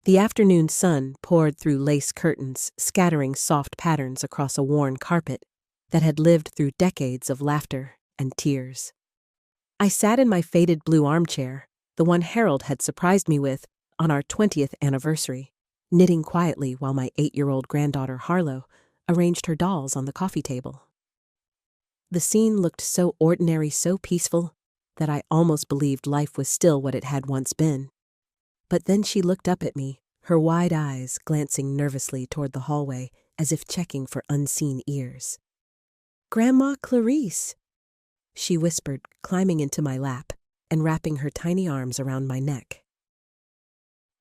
The afternoon sun poured through lace curtains, scattering soft patterns across a worn carpet that had lived through decades of laughter and tears. I sat in my faded blue armchair, the one Harold had surprised me with on our 20th anniversary, knitting quietly while my 8-year-old granddaughter Harlow arranged her dolls on the coffee table. The scene looked so ordinary, so peaceful, that I almost believed life was still what it had once been. But then she looked up at me, her wide eyes glancing nervously toward the hallway as if checking for unseen ears. "Grandma Clarice," she whispered, climbing into my lap and wrapping her tiny arms around my neck.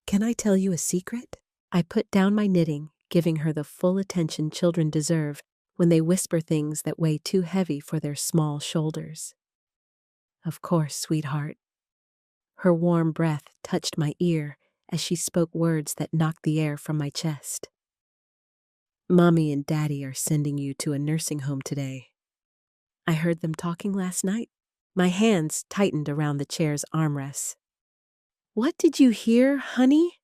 "Can I tell you a secret?" I put down my knitting, giving her the full attention children deserve when they whisper things that weigh too heavy for their small shoulders. "Of course, sweetheart." Her warm breath touched my ear as she spoke words that knocked the air from my chest. "Mommy and Daddy are sending you to a nursing home today. I heard them talking last night." My hands tightened around the chair's armrests. "What did you hear, honey?"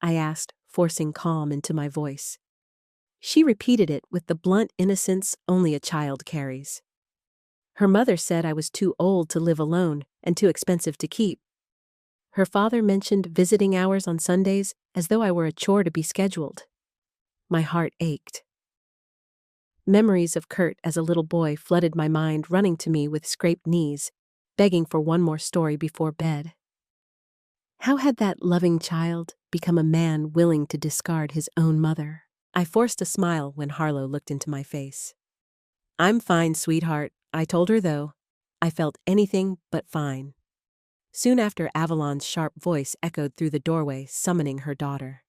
I asked, forcing calm into my voice. She repeated it with the blunt innocence only a child carries. Her mother said I was too old to live alone and too expensive to keep. Her father mentioned visiting hours on Sundays as though I were a chore to be scheduled. My heart ached. Memories of Kurt as a little boy flooded my mind, running to me with scraped knees, begging for one more story before bed. How had that loving child become a man willing to discard his own mother? I forced a smile when Harlow looked into my face. "I'm fine, sweetheart," I told her, though I felt anything but fine. Soon after, Avalon's sharp voice echoed through the doorway, summoning her daughter.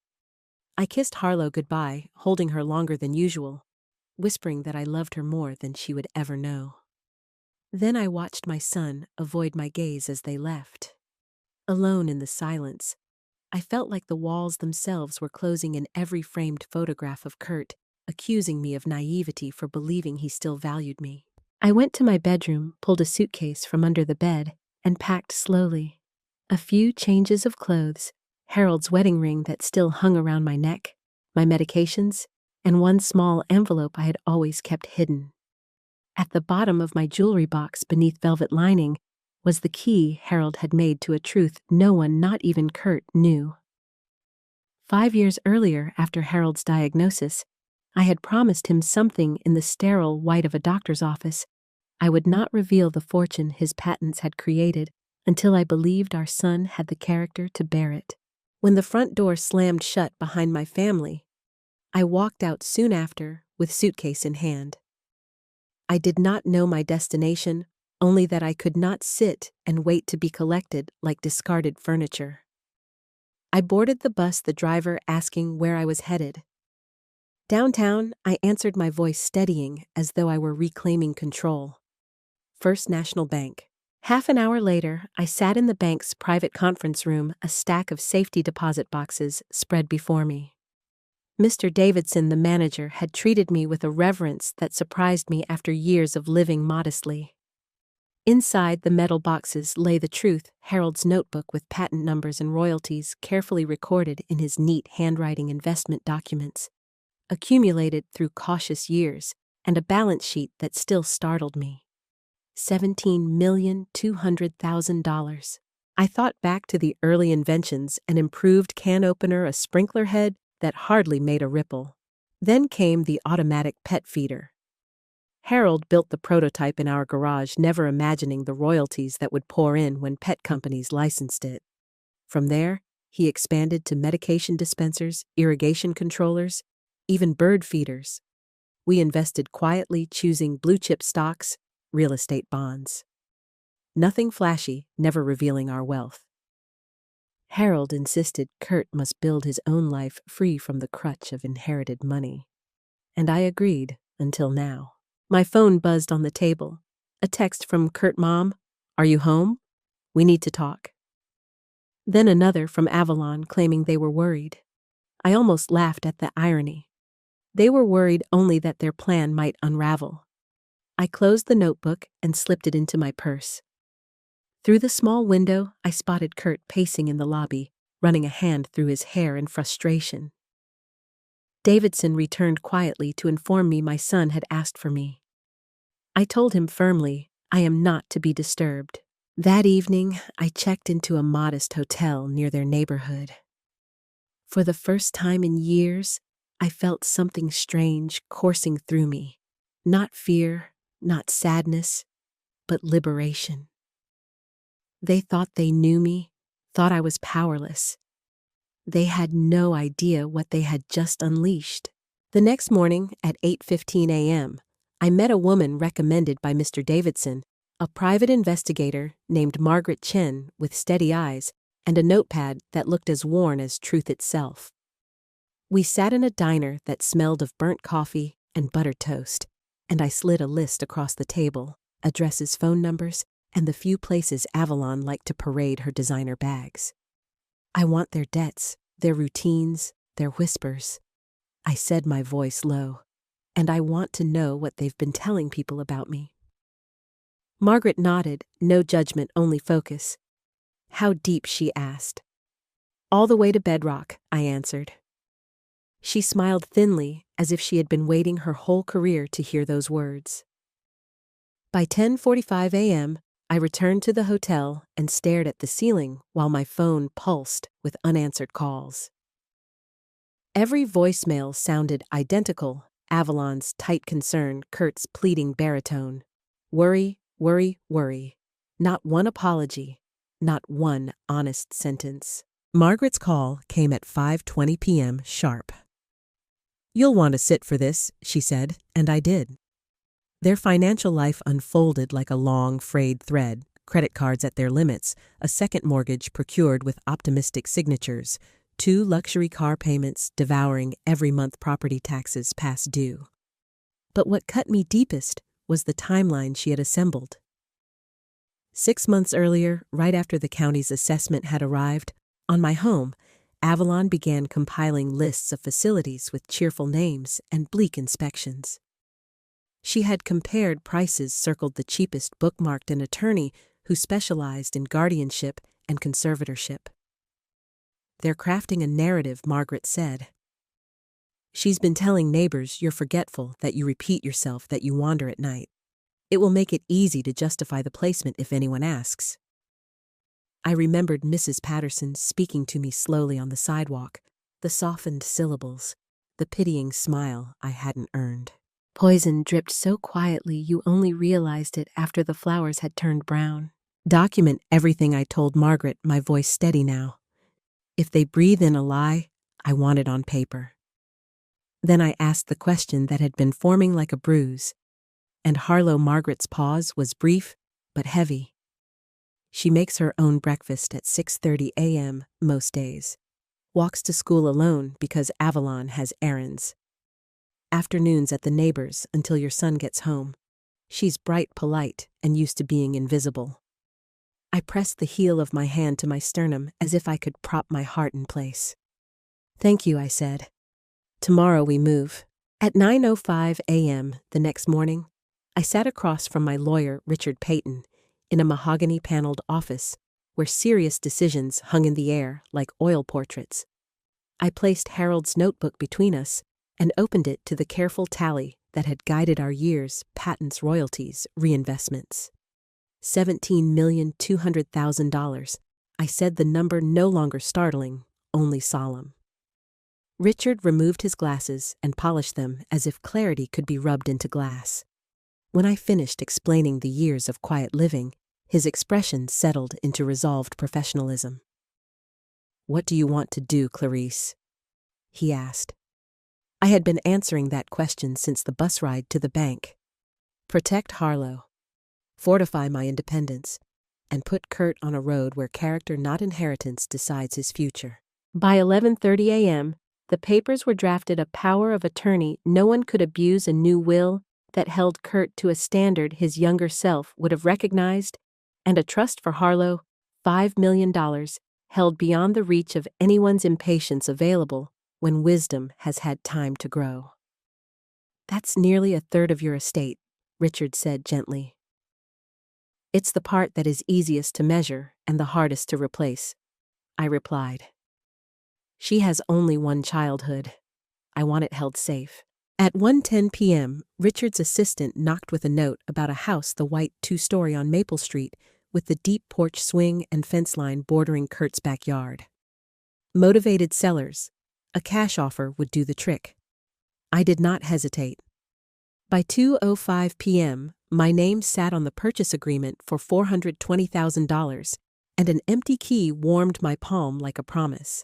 I kissed Harlow goodbye, holding her longer than usual, whispering that I loved her more than she would ever know. Then I watched my son avoid my gaze as they left. Alone in the silence, I felt like the walls themselves were closing in every framed photograph of Kurt, accusing me of naivety for believing he still valued me. I went to my bedroom, pulled a suitcase from under the bed, and packed slowly. A few changes of clothes, Harold's wedding ring that still hung around my neck, my medications, and one small envelope I had always kept hidden. At the bottom of my jewelry box beneath velvet lining was the key Harold had made to a truth no one, not even Kurt, knew. 5 years earlier, after Harold's diagnosis, I had promised him something in the sterile white of a doctor's office. I would not reveal the fortune his patents had created until I believed our son had the character to bear it. When the front door slammed shut behind my family, I walked out soon after with suitcase in hand. I did not know my destination, only that I could not sit and wait to be collected like discarded furniture. I boarded the bus, the driver asking where I was headed. Downtown, I answered, my voice steadying as though I were reclaiming control. First National Bank. Half an hour later, I sat in the bank's private conference room, a stack of safety deposit boxes spread before me. Mr. Davidson, the manager, had treated me with a reverence that surprised me after years of living modestly. Inside the metal boxes lay the truth, Harold's notebook with patent numbers and royalties carefully recorded in his neat handwriting, investment documents, accumulated through cautious years, and a balance sheet that still startled me. $17,200,000. I thought back to the early inventions, an improved can opener, a sprinkler head that hardly made a ripple. Then came the automatic pet feeder. Harold built the prototype in our garage, never imagining the royalties that would pour in when pet companies licensed it. From there, he expanded to medication dispensers, irrigation controllers, even bird feeders. We invested quietly, choosing blue-chip stocks, real estate bonds. Nothing flashy, never revealing our wealth. Harold insisted Kurt must build his own life free from the crutch of inherited money. And I agreed, until now. My phone buzzed on the table. A text from Kurt: "Mom, are you home? We need to talk." Then another from Avalon claiming they were worried. I almost laughed at the irony. They were worried only that their plan might unravel. I closed the notebook and slipped it into my purse. Through the small window, I spotted Kurt pacing in the lobby, running a hand through his hair in frustration. Davidson returned quietly to inform me my son had asked for me. I told him firmly, I am not to be disturbed. That evening, I checked into a modest hotel near their neighborhood. For the first time in years, I felt something strange coursing through me. Not fear, not sadness, but liberation. They thought they knew me, thought I was powerless. They had no idea what they had just unleashed. The next morning at 8:15 a.m., I met a woman recommended by Mr. Davidson, a private investigator named Margaret Chen with steady eyes and a notepad that looked as worn as truth itself. We sat in a diner that smelled of burnt coffee and buttered toast, and I slid a list across the table, addresses, phone numbers, and the few places Avalon liked to parade her designer bags. I want their debts, their routines, their whispers. I said, my voice low, and I want to know what they've been telling people about me. Margaret nodded, no judgment, only focus. How deep, she asked. All the way to bedrock, I answered. She smiled thinly, as if she had been waiting her whole career to hear those words. By 10:45 a.m., I returned to the hotel and stared at the ceiling while my phone pulsed with unanswered calls. Every voicemail sounded identical, Avalon's tight concern, Kurt's pleading baritone. Worry, worry, worry. Not one apology, not one honest sentence. Margaret's call came at 5:20 p.m. sharp. You'll want to sit for this, she said, and I did. Their financial life unfolded like a long, frayed thread, credit cards at their limits, a second mortgage procured with optimistic signatures, 2 luxury car payments devouring every month property taxes past due. But what cut me deepest was the timeline she had assembled. 6 months earlier, right after the county's assessment had arrived, on my home, Avalon began compiling lists of facilities with cheerful names and bleak inspections. She had compared prices, circled the cheapest, bookmarked an attorney who specialized in guardianship and conservatorship. They're crafting a narrative, Margaret said. She's been telling neighbors you're forgetful, that you repeat yourself, that you wander at night. It will make it easy to justify the placement if anyone asks. I remembered Mrs. Patterson speaking to me slowly on the sidewalk, the softened syllables, the pitying smile I hadn't earned. Poison dripped so quietly you only realized it after the flowers had turned brown. Document everything I told Margaret, my voice steady now. If they breathe in a lie, I want it on paper. Then I asked the question that had been forming like a bruise, and Harlow. Margaret's pause was brief but heavy. She makes her own breakfast at 6:30 a.m. most days. Walks to school alone because Avalon has errands. Afternoons at the neighbors until your son gets home. She's bright, polite, and used to being invisible. I pressed the heel of my hand to my sternum as if I could prop my heart in place. Thank you, I said. Tomorrow we move. At 9:05 a.m. the next morning, I sat across from my lawyer, Richard Payton, in a mahogany-paneled office where serious decisions hung in the air like oil portraits. I placed Harold's notebook between us and opened it to the careful tally that had guided our years, patents, royalties, reinvestments. $17,200,000. I said, the number no longer startling, only solemn. Richard removed his glasses and polished them as if clarity could be rubbed into glass. When I finished explaining the years of quiet living, his expression settled into resolved professionalism. What do you want to do, Clarice? He asked. I had been answering that question since the bus ride to the bank. Protect Harlow. Fortify my independence. And put Kurt on a road where character, not inheritance, decides his future. By 11:30 a.m., the papers were drafted, a power of attorney. No one could abuse a new will that held Kurt to a standard his younger self would have recognized, and a trust for Harlow, $5 million, held beyond the reach of anyone's impatience, available when wisdom has had time to grow. That's nearly a third of your estate, Richard said gently. It's the part that is easiest to measure and the hardest to replace, I replied. She has only one childhood. I want it held safe. At 1:10 p.m., Richard's assistant knocked with a note about a house, the white two-story on Maple Street, with the deep porch swing and fence line bordering Kurt's backyard. Motivated sellers. A cash offer would do the trick. I did not hesitate. By 2:05 p.m., my name sat on the purchase agreement for $420,000, and an empty key warmed my palm like a promise.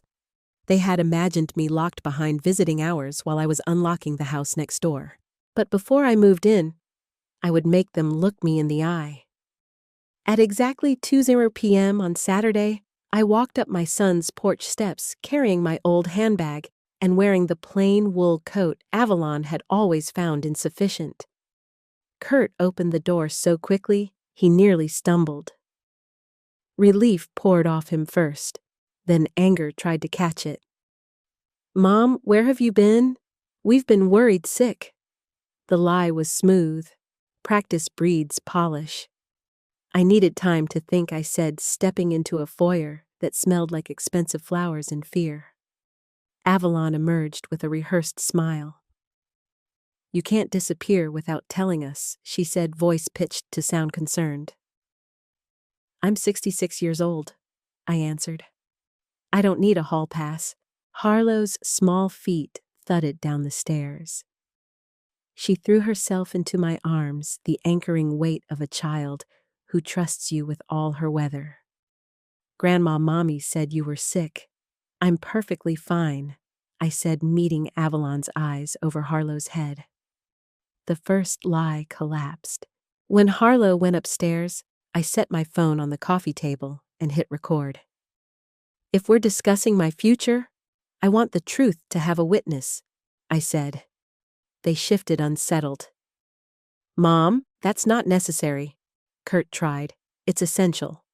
They had imagined me locked behind visiting hours while I was unlocking the house next door. But before I moved in, I would make them look me in the eye. At exactly 2:00 p.m. on Saturday, I walked up my son's porch steps carrying my old handbag and wearing the plain wool coat Avalon had always found insufficient. Kurt opened the door so quickly, he nearly stumbled. Relief poured off him first, then anger tried to catch it. "Mom, where have you been? We've been worried sick." The lie was smooth. Practice breeds polish. I needed time to think, I said, stepping into a foyer that smelled like expensive flowers in fear. Avalon emerged with a rehearsed smile. "You can't disappear without telling us," she said, voice pitched to sound concerned. "I'm 66 years old," I answered. "I don't need a hall pass." Harlow's small feet thudded down the stairs. She threw herself into my arms, the anchoring weight of a child who trusts you with all her weather. "Grandma, Mommy said you were sick." "I'm perfectly fine," I said, meeting Avalon's eyes over Harlow's head. The first lie collapsed. When Harlow went upstairs, I set my phone on the coffee table and hit record. "If we're discussing my future, I want the truth to have a witness," I said. They shifted, unsettled. "Mom, that's not necessary," Kurt tried. "It's essential."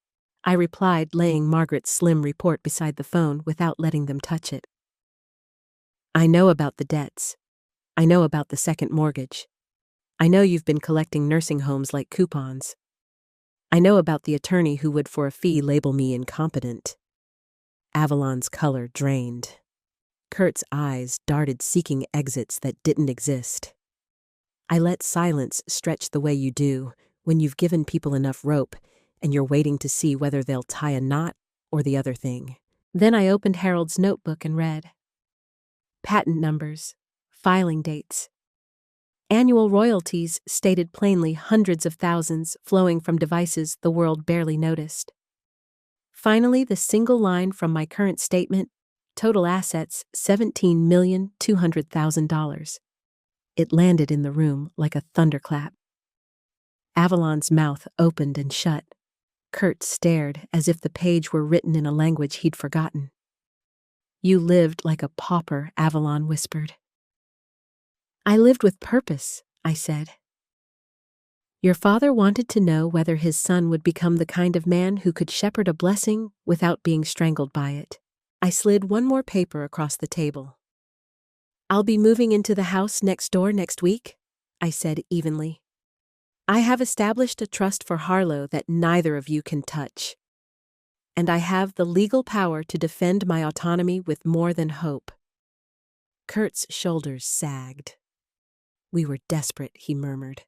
I replied, laying Margaret's slim report beside the phone without letting them touch it. "I know about the debts. I know about the second mortgage. I know you've been collecting nursing homes like coupons. I know about the attorney who would for a fee label me incompetent." Avalon's color drained. Kurt's eyes darted, seeking exits that didn't exist. I let silence stretch the way you do when you've given people enough rope and you're waiting to see whether they'll tie a knot or the other thing. Then I opened Harold's notebook and read. Patent numbers, filing dates. Annual royalties stated plainly, hundreds of thousands flowing from devices the world barely noticed. Finally, the single line from my current statement, total assets $17,200,000. It landed in the room like a thunderclap. Avalon's mouth opened and shut. Kurt stared as if the page were written in a language he'd forgotten. "You lived like a pauper," Avalon whispered. "I lived with purpose," I said. "Your father wanted to know whether his son would become the kind of man who could shepherd a blessing without being strangled by it." I slid one more paper across the table. "I'll be moving into the house next door next week," I said evenly. "I have established a trust for Harlow that neither of you can touch. And I have the legal power to defend my autonomy with more than hope." Kurt's shoulders sagged. "We were desperate," he murmured.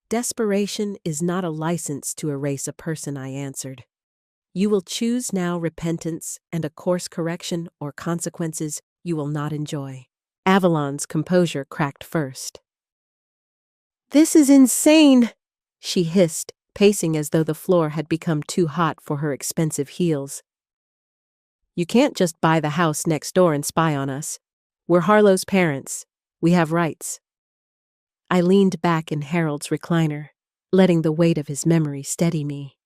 "Desperation is not a license to erase a person," I answered. "You will choose now repentance and a course correction or consequences you will not enjoy." Avalon's composure cracked first. "This is insane," she hissed, pacing as though the floor had become too hot for her expensive heels. "You can't just buy the house next door and spy on us. We're Harlow's parents. We have rights." I leaned back in Harold's recliner, letting the weight of his memory steady me.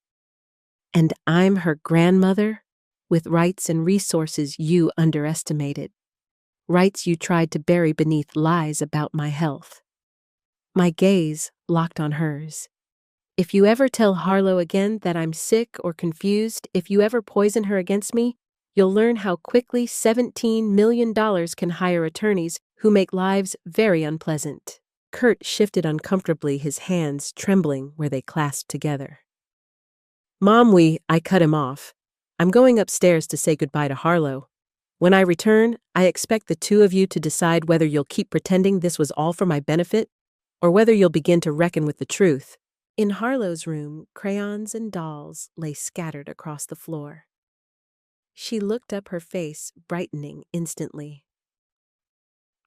"And I'm her grandmother, with rights and resources you underestimated. Rights you tried to bury beneath lies about my health." My gaze locked on hers. "If you ever tell Harlow again that I'm sick or confused, if you ever poison her against me, you'll learn how quickly $17 million can hire attorneys who make lives very unpleasant." Kurt shifted uncomfortably, his hands trembling where they clasped together. "Mom, I cut him off. I'm going upstairs to say goodbye to Harlow. When I return, I expect the two of you to decide whether you'll keep pretending this was all for my benefit, or whether you'll begin to reckon with the truth." In Harlow's room, crayons and dolls lay scattered across the floor. She looked up, her face brightening instantly.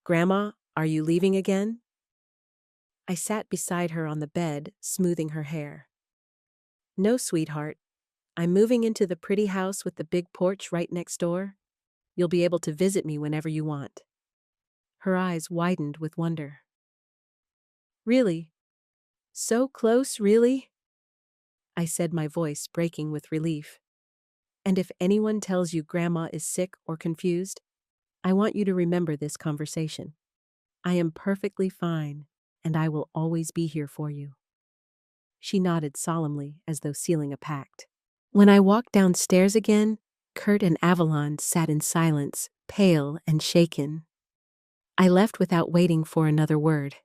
"Grandma, are you leaving again?" I sat beside her on the bed, smoothing her hair. "No, sweetheart. I'm moving into the pretty house with the big porch right next door. You'll be able to visit me whenever you want." Her eyes widened with wonder. "Really? So close, really?" I said, my voice breaking with relief. "And if anyone tells you Grandma is sick or confused, I want you to remember this conversation. I am perfectly fine, and I will always be here for you." She nodded solemnly, as though sealing a pact. When I walked downstairs again, Kurt and Avalon sat in silence, pale and shaken. I left without waiting for another word.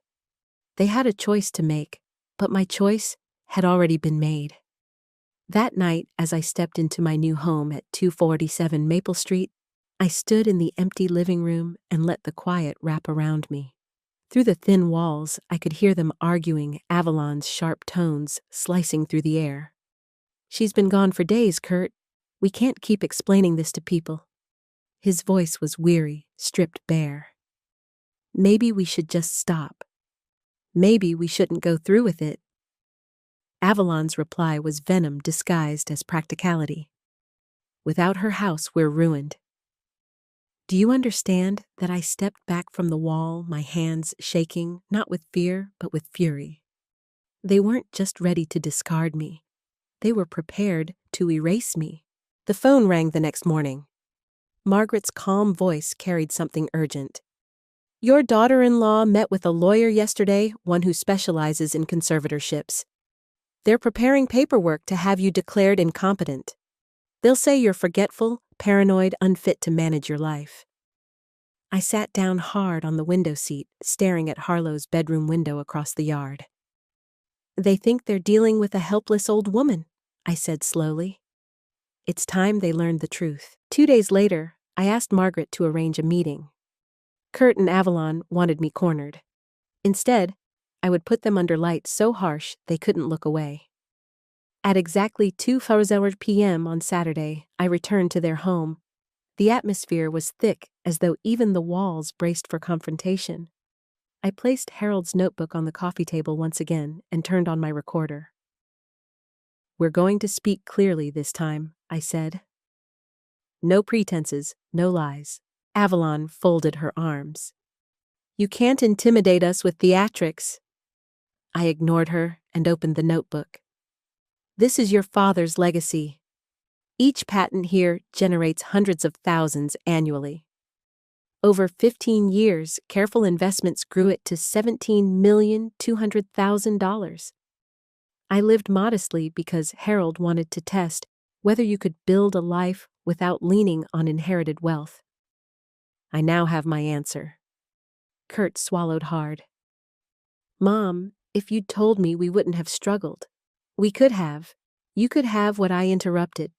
They had a choice to make, but my choice had already been made. That night, as I stepped into my new home at 247 Maple Street, I stood in the empty living room and let the quiet wrap around me. Through the thin walls, I could hear them arguing, Avalon's sharp tones slicing through the air. "She's been gone for days, Kurt. We can't keep explaining this to people." His voice was weary, stripped bare. "Maybe we should just stop. Maybe we shouldn't go through with it." Avalon's reply was venom disguised as practicality. "Without her house, we're ruined." Do you understand that I stepped back from the wall, my hands shaking, not with fear, but with fury? They weren't just ready to discard me. They were prepared to erase me. The phone rang the next morning. Margaret's calm voice carried something urgent. "Your daughter-in-law met with a lawyer yesterday, one who specializes in conservatorships. They're preparing paperwork to have you declared incompetent. They'll say you're forgetful, paranoid, unfit to manage your life." I sat down hard on the window seat, staring at Harlow's bedroom window across the yard. "They think they're dealing with a helpless old woman," I said slowly. "It's time they learned the truth." 2 days later, I asked Margaret to arrange a meeting. Kurt and Avalon wanted me cornered. Instead, I would put them under lights so harsh they couldn't look away. At exactly 2:00 p.m. on Saturday, I returned to their home. The atmosphere was thick, as though even the walls braced for confrontation. I placed Harold's notebook on the coffee table once again and turned on my recorder. "We're going to speak clearly this time," I said. "No pretenses, no lies." Avalon folded her arms. "You can't intimidate us with theatrics." I ignored her and opened the notebook. "This is your father's legacy. Each patent here generates hundreds of thousands annually. Over 15 years, careful investments grew it to $17,200,000. I lived modestly because Harold wanted to test whether you could build a life without leaning on inherited wealth. I now have my answer." Kurt swallowed hard. "Mom, if you'd told me, we wouldn't have struggled. We could have. You could have what I interrupted.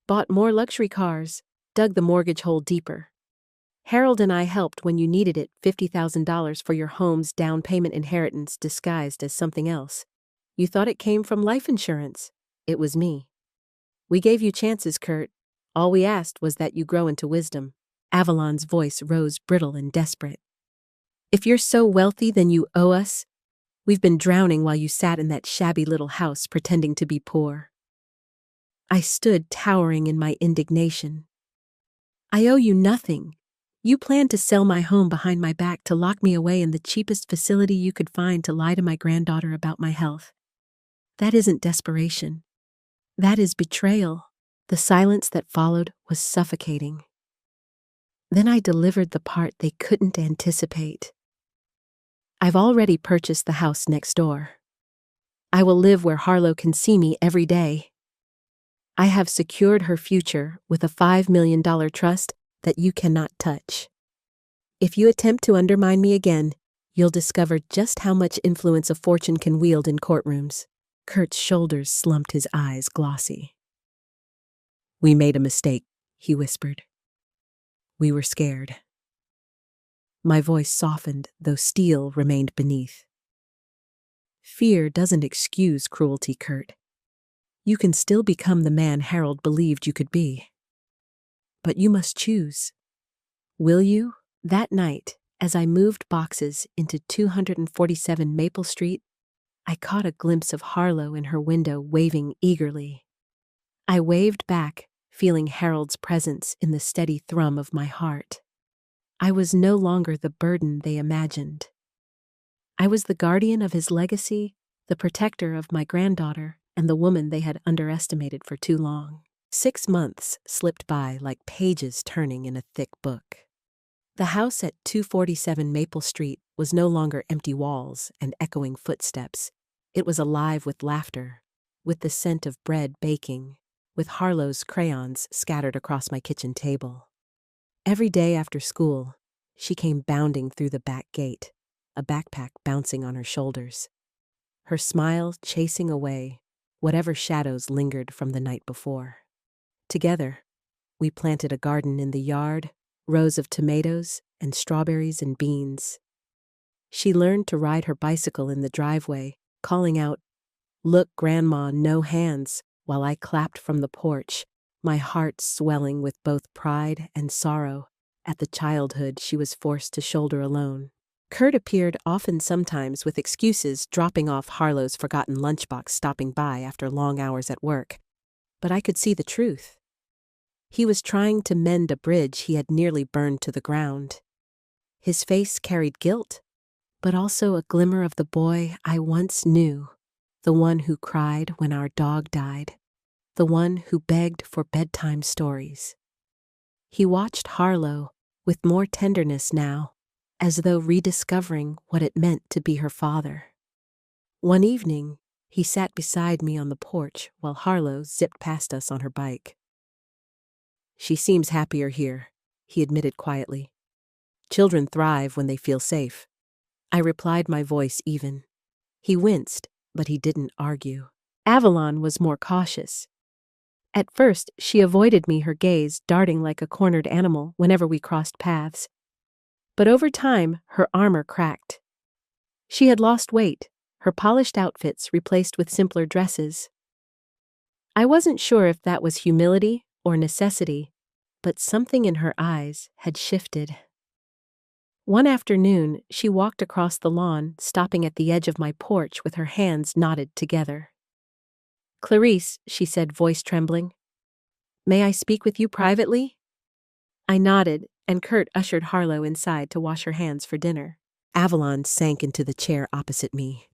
Bought more luxury cars, dug the mortgage hole deeper. Harold and I helped when you needed it, $50,000 for your home's down payment inheritance disguised as something else. You thought it came from life insurance. It was me. We gave you chances, Kurt. All we asked was that you grow into wisdom." Avalon's voice rose brittle and desperate. "If you're so wealthy, then you owe us. We've been drowning while you sat in that shabby little house pretending to be poor." I stood towering in my indignation. "I owe you nothing. You planned to sell my home behind my back to lock me away in the cheapest facility you could find to lie to my granddaughter about my health. That isn't desperation. That is betrayal." The silence that followed was suffocating. Then I delivered the part they couldn't anticipate. "I've already purchased the house next door. I will live where Harlow can see me every day. I have secured her future with a $5 million trust that you cannot touch. If you attempt to undermine me again, you'll discover just how much influence a fortune can wield in courtrooms." Kurt's shoulders slumped, his eyes glossy. "We made a mistake," he whispered. We were scared. My voice softened, though steel remained beneath. Fear doesn't excuse cruelty, Kurt. You can still become the man Harold believed you could be. But you must choose. Will you? That night, as I moved boxes into 247 Maple Street, I caught a glimpse of Harlow in her window waving eagerly. I waved back, feeling Harold's presence in the steady thrum of my heart. I was no longer the burden they imagined. I was the guardian of his legacy, the protector of my granddaughter, and the woman they had underestimated for too long. 6 months slipped by like pages turning in a thick book. The house at 247 Maple Street was no longer empty walls and echoing footsteps. It was alive with laughter, with the scent of bread baking, with Harlow's crayons scattered across my kitchen table. Every day after school, she came bounding through the back gate, a backpack bouncing on her shoulders, her smile chasing away whatever shadows lingered from the night before. Together, we planted a garden in the yard, rows of tomatoes and strawberries and beans. She learned to ride her bicycle in the driveway, calling out, "Look, Grandma, no hands," while I clapped from the porch, my heart swelling with both pride and sorrow at the childhood she was forced to shoulder alone. Kurt appeared often, sometimes with excuses, dropping off Harlow's forgotten lunchbox, stopping by after long hours at work. But I could see the truth. He was trying to mend a bridge he had nearly burned to the ground. His face carried guilt, but also a glimmer of the boy I once knew, the one who cried when our dog died, the one who begged for bedtime stories. He watched Harlow with more tenderness now, as though rediscovering what it meant to be her father. One evening, he sat beside me on the porch while Harlow zipped past us on her bike. "She seems happier here," he admitted quietly. "Children thrive when they feel safe." I replied, my voice even. He winced, but he didn't argue. Avalon was more cautious. At first, she avoided me, her gaze darting like a cornered animal whenever we crossed paths. But over time, her armor cracked. She had lost weight, her polished outfits replaced with simpler dresses. I wasn't sure if that was humility or necessity, but something in her eyes had shifted. One afternoon, she walked across the lawn, stopping at the edge of my porch with her hands knotted together. "Clarice," she said, voice trembling, "may I speak with you privately?" I nodded, and Kurt ushered Harlow inside to wash her hands for dinner. Avalon sank into the chair opposite me.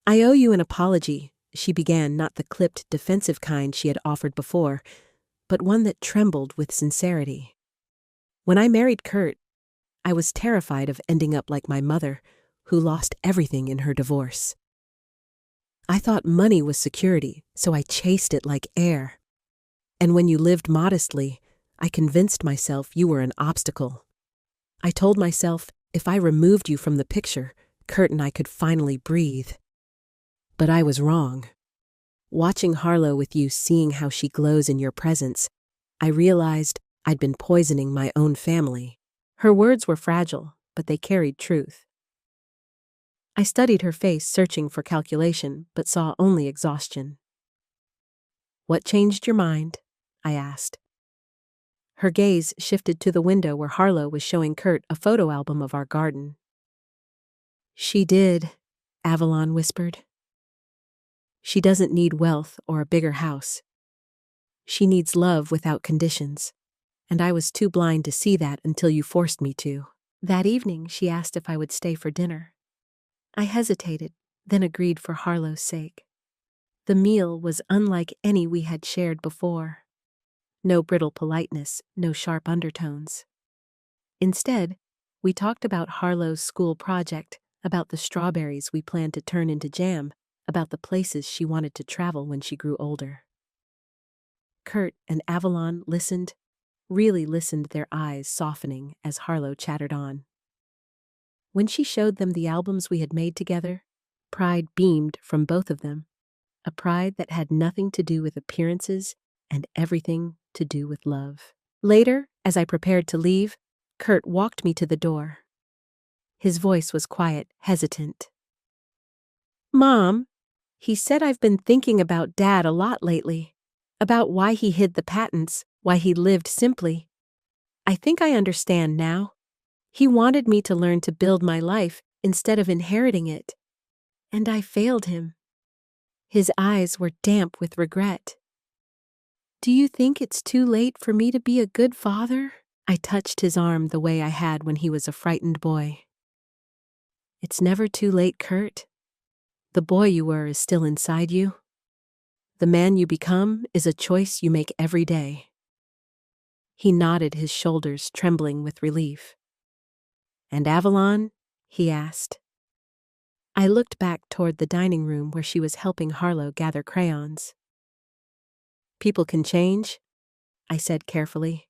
"I owe you an apology," she began, not the clipped, defensive kind she had offered before, but one that trembled with sincerity. "When I married Kurt, I was terrified of ending up like my mother, who lost everything in her divorce. I thought money was security, so I chased it like air. And when you lived modestly, I convinced myself you were an obstacle. I told myself if I removed you from the picture, Kurt and I could finally breathe. But I was wrong. Watching Harlow with you, seeing how she glows in your presence, I realized I'd been poisoning my own family." Her words were fragile, but they carried truth. I studied her face, searching for calculation, but saw only exhaustion. "What changed your mind?" I asked. Her gaze shifted to the window where Harlow was showing Kurt a photo album of our garden. "She did," Avalon whispered. "She doesn't need wealth or a bigger house. She needs love without conditions, and I was too blind to see that until you forced me to." That evening, she asked if I would stay for dinner. I hesitated, then agreed for Harlow's sake. The meal was unlike any we had shared before. No brittle politeness, no sharp undertones. Instead, we talked about Harlow's school project, about the strawberries we planned to turn into jam, about the places she wanted to travel when she grew older. Kurt and Avalon listened, really listened, their eyes softening as Harlow chattered on. When she showed them the albums we had made together, pride beamed from both of them, a pride that had nothing to do with appearances and everything to do with love. Later, As I prepared to leave, Kurt walked me to the door. His voice was quiet, hesitant. "Mom," he said, "I've been thinking about Dad a lot lately. About why he hid the patents, why he lived simply. I think I understand now. He wanted me to learn to build my life instead of inheriting it. And I failed him." His eyes were damp with regret. "Do you think it's too late for me to be a good father?" I touched his arm the way I had when he was a frightened boy. "It's never too late, Kurt. The boy you were is still inside you. The man you become is a choice you make every day." He nodded, his shoulders trembling with relief. "And Avalon?" he asked. I looked back toward the dining room where she was helping Harlow gather crayons. "People can change," I said carefully,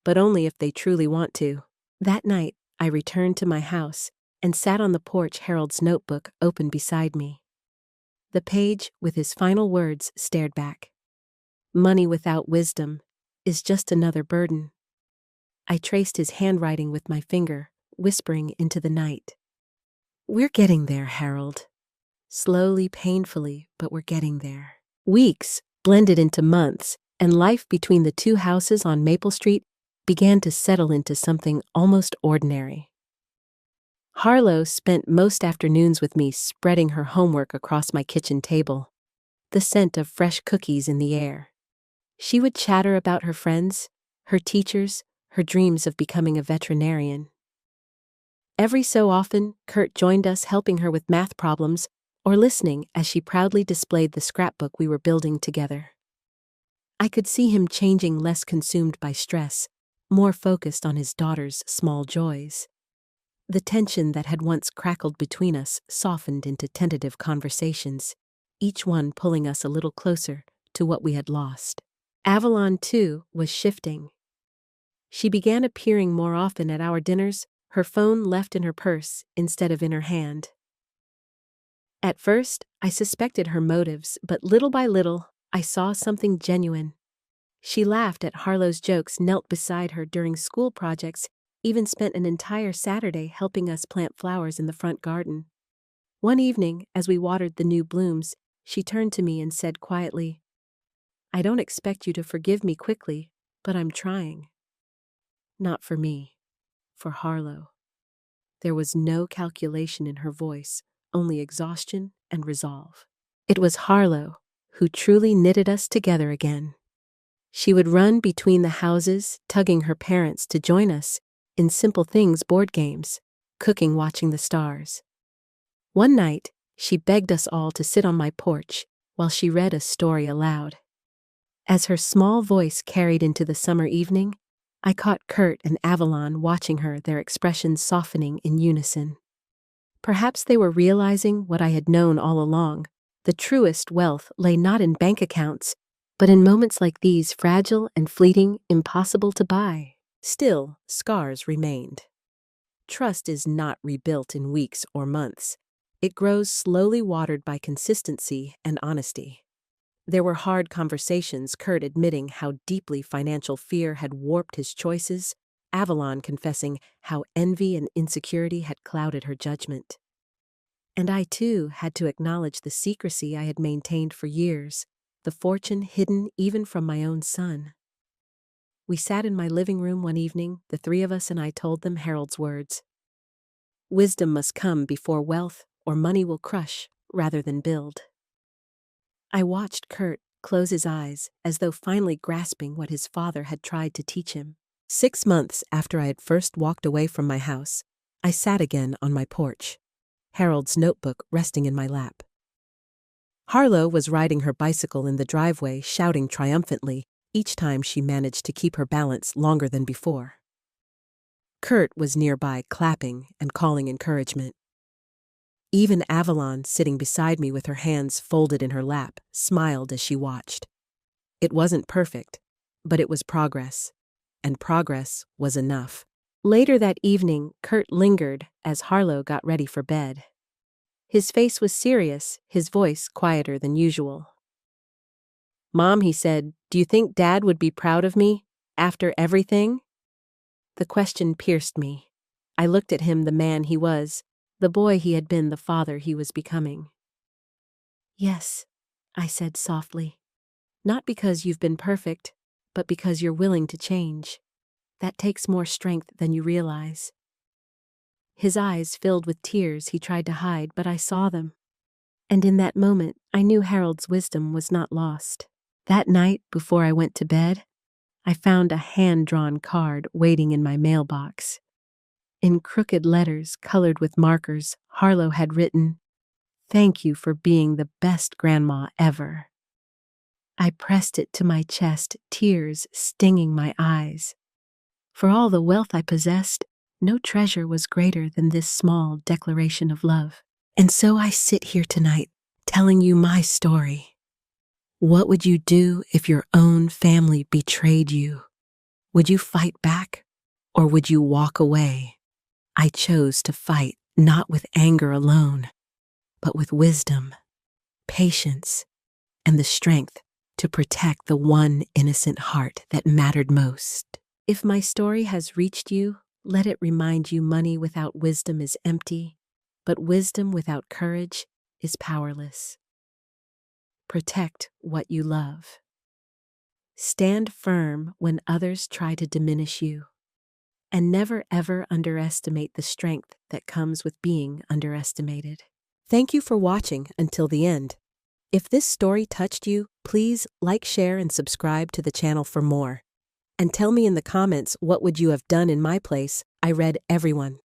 "but only if they truly want to." That night, I returned to my house and sat on the porch, Harold's notebook open beside me. The page with his final words stared back. "Money without wisdom is just another burden." I traced his handwriting with my finger, whispering into the night. "We're getting there, Harold. Slowly, painfully, but we're getting there." Weeks blended into months, and life between the two houses on Maple Street began to settle into something almost ordinary. Harlow spent most afternoons with me, spreading her homework across my kitchen table, the scent of fresh cookies in the air. She would chatter about her friends, her teachers, her dreams of becoming a veterinarian. Every so often, Kurt joined us, helping her with math problems or listening as she proudly displayed the scrapbook we were building together. I could see him changing, less consumed by stress, more focused on his daughter's small joys. The tension that had once crackled between us softened into tentative conversations, each one pulling us a little closer to what we had lost. Avalon, too, was shifting. She began appearing more often at our dinners, her phone left in her purse instead of in her hand. At first, I suspected her motives, but little by little, I saw something genuine. She laughed at Harlow's jokes, knelt beside her during school projects, even spent an entire Saturday helping us plant flowers in the front garden. One evening, as we watered the new blooms, she turned to me and said quietly, "I don't expect you to forgive me quickly, but I'm trying." Not for me, for Harlow. There was no calculation in her voice, only exhaustion and resolve. It was Harlow who truly knitted us together again. She would run between the houses, tugging her parents to join us in simple things, board games, cooking, watching the stars. One night, she begged us all to sit on my porch while she read a story aloud. As her small voice carried into the summer evening, I caught Kurt and Avalon watching her, their expressions softening in unison. Perhaps they were realizing what I had known all along. The truest wealth lay not in bank accounts, but in moments like these, fragile and fleeting, impossible to buy. Still, scars remained. Trust is not rebuilt in weeks or months. It grows slowly, watered by consistency and honesty. There were hard conversations, Kurt admitting how deeply financial fear had warped his choices, Avalon confessing how envy and insecurity had clouded her judgment. And I, too, had to acknowledge the secrecy I had maintained for years, the fortune hidden even from my own son. We sat in my living room one evening, the three of us, and I told them Harold's words. "Wisdom must come before wealth, or money will crush rather than build." I watched Kurt close his eyes, as though finally grasping what his father had tried to teach him. 6 months after I had first walked away from my house, I sat again on my porch, Harold's notebook resting in my lap. Harlow was riding her bicycle in the driveway, shouting triumphantly each time she managed to keep her balance longer than before. Kurt was nearby, clapping and calling encouragement. Even Avalon, sitting beside me with her hands folded in her lap, smiled as she watched. It wasn't perfect, but it was progress, and progress was enough. Later that evening, Kurt lingered as Harlow got ready for bed. His face was serious, his voice quieter than usual. "Mom," he said, "do you think Dad would be proud of me after everything?" The question pierced me. I looked at him, the man he was, the boy he had been, the father he was becoming. Yes, I said softly. Not because you've been perfect, but because you're willing to change. That takes more strength than you realize. His eyes filled with tears he tried to hide, but I saw them. And in that moment, I knew Harold's wisdom was not lost. That night, before I went to bed, I found a hand-drawn card waiting in my mailbox. In crooked letters colored with markers, Harlow had written, "Thank you for being the best grandma ever." I pressed it to my chest, tears stinging my eyes. For all the wealth I possessed, no treasure was greater than this small declaration of love. And so I sit here tonight, telling you my story. What would you do if your own family betrayed you? Would you fight back, or would you walk away? I chose to fight, not with anger alone, but with wisdom, patience, and the strength to protect the one innocent heart that mattered most. If my story has reached you, let it remind you money without wisdom is empty, but wisdom without courage is powerless. Protect what you love. Stand firm when others try to diminish you. And never ever underestimate the strength that comes with being underestimated. Thank you for watching until the end. If this story touched you, please like, share, and subscribe to the channel for more. And tell me in the comments, what would you have done in my place? I read everyone.